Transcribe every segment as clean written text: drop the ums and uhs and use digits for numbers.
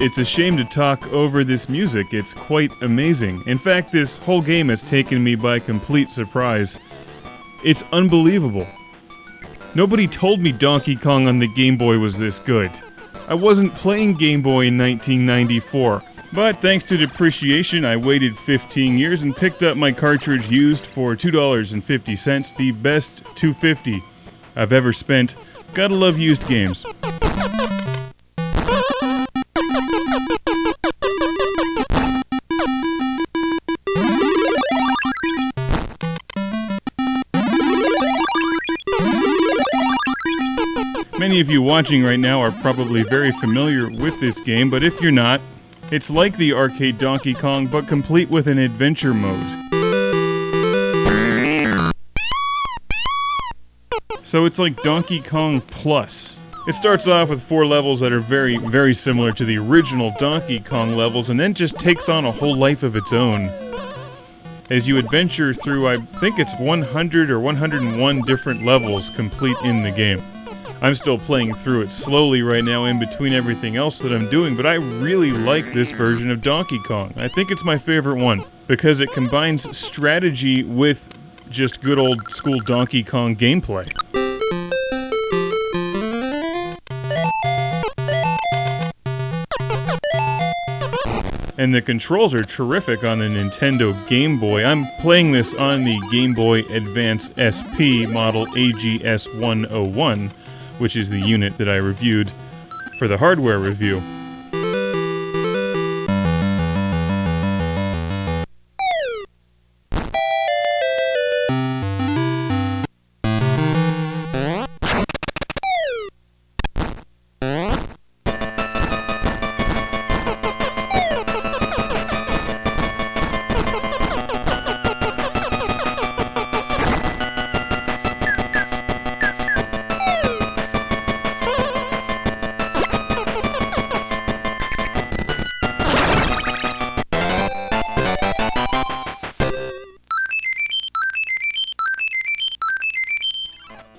It's a shame to talk over this music, it's quite amazing. In fact, this whole game has taken me by complete surprise. It's unbelievable. Nobody told me Donkey Kong on the Game Boy was this good. I wasn't playing Game Boy in 1994, but thanks to depreciation, I waited 15 years and picked up my cartridge used for $2.50, the best $2.50 I've ever spent. Gotta love used games. Many of you watching right now are probably very familiar with this game, but if you're not, it's like the arcade Donkey Kong, but complete with an adventure mode. So it's like Donkey Kong Plus. It starts off with 4 levels that are very, very similar to the original Donkey Kong levels, and then just takes on a whole life of its own. As you adventure through, I think it's 100 or 101 different levels complete in the game. I'm still playing through it slowly right now in between everything else that I'm doing, but I really like this version of Donkey Kong. I think it's my favorite one, because it combines strategy with just good old school Donkey Kong gameplay. And the controls are terrific on the Nintendo Game Boy. I'm playing this on the Game Boy Advance SP model AGS101, which is the unit that I reviewed for the hardware review.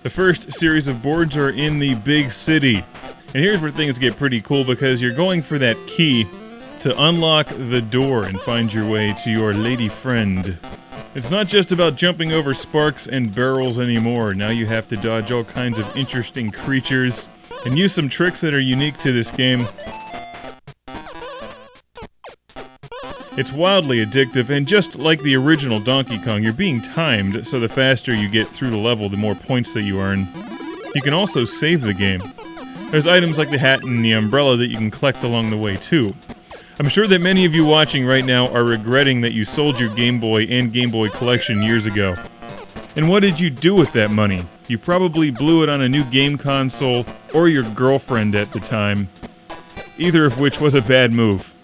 The first series of boards are in the big city. And here's where things get pretty cool, because you're going for that key to unlock the door and find your way to your lady friend. It's not just about jumping over sparks and barrels anymore. Now you have to dodge all kinds of interesting creatures and use some tricks that are unique to this game. It's wildly addictive, and just like the original Donkey Kong, you're being timed, so the faster you get through the level, the more points that you earn. You can also save the game. There's items like the hat and the umbrella that you can collect along the way, too. I'm sure that many of you watching right now are regretting that you sold your Game Boy and Game Boy collection years ago. And what did you do with that money? You probably blew it on a new game console, or your girlfriend at the time. Either of which was a bad move.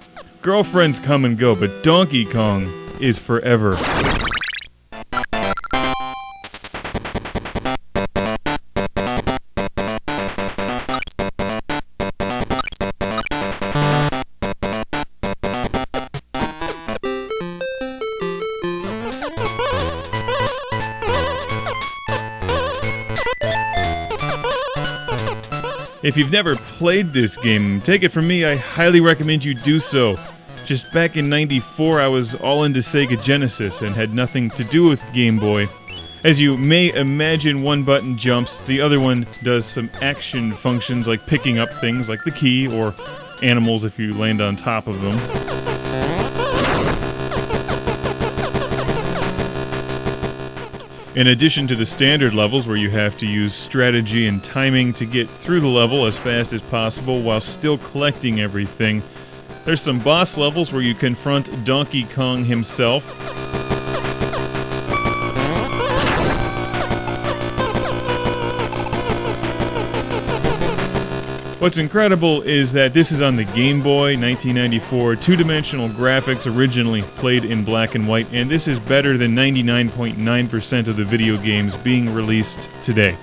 Girlfriends come and go, but Donkey Kong is forever. If you've never played this game, take it from me, I highly recommend you do so. Just back in '94, I was all into Sega Genesis and had nothing to do with Game Boy. As you may imagine, one button jumps, the other one does some action functions like picking up things like the key or animals if you land on top of them. In addition to the standard levels where you have to use strategy and timing to get through the level as fast as possible while still collecting everything, there's some boss levels where you confront Donkey Kong himself. What's incredible is that this is on the Game Boy, 1994, two-dimensional graphics, originally played in black and white, and this is better than 99.9% of the video games being released today.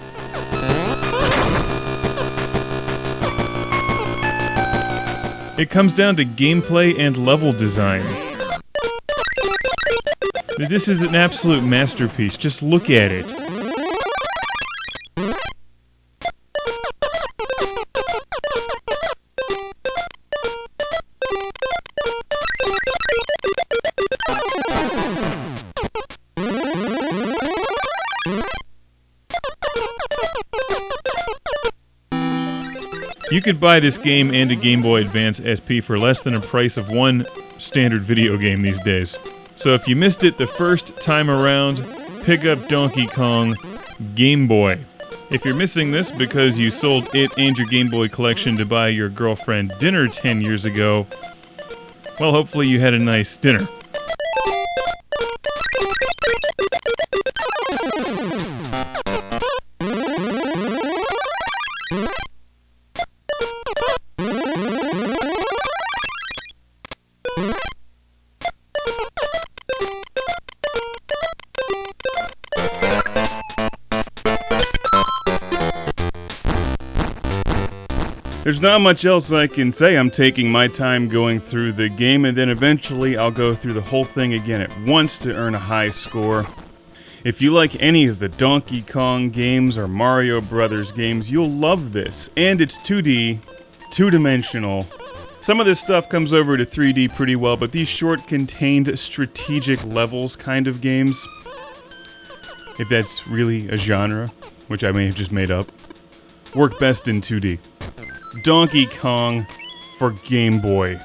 It comes down to gameplay and level design. This is an absolute masterpiece, just look at it. You could buy this game and a Game Boy Advance SP for less than the price of one standard video game these days. So if you missed it the first time around, pick up Donkey Kong Gameboy. If you're missing this because you sold it and your Game Boy collection to buy your girlfriend dinner 10 years ago, well, hopefully you had a nice dinner. There's not much else I can say. I'm taking my time going through the game, and then eventually I'll go through the whole thing again at once to earn a high score. If you like any of the Donkey Kong games or Mario Brothers games, you'll love this. And it's 2D, two-dimensional. Some of this stuff comes over to 3D pretty well, but these short, contained, strategic levels kind of games, if that's really a genre, which I may have just made up, work best in 2D. Donkey Kong for Game Boy.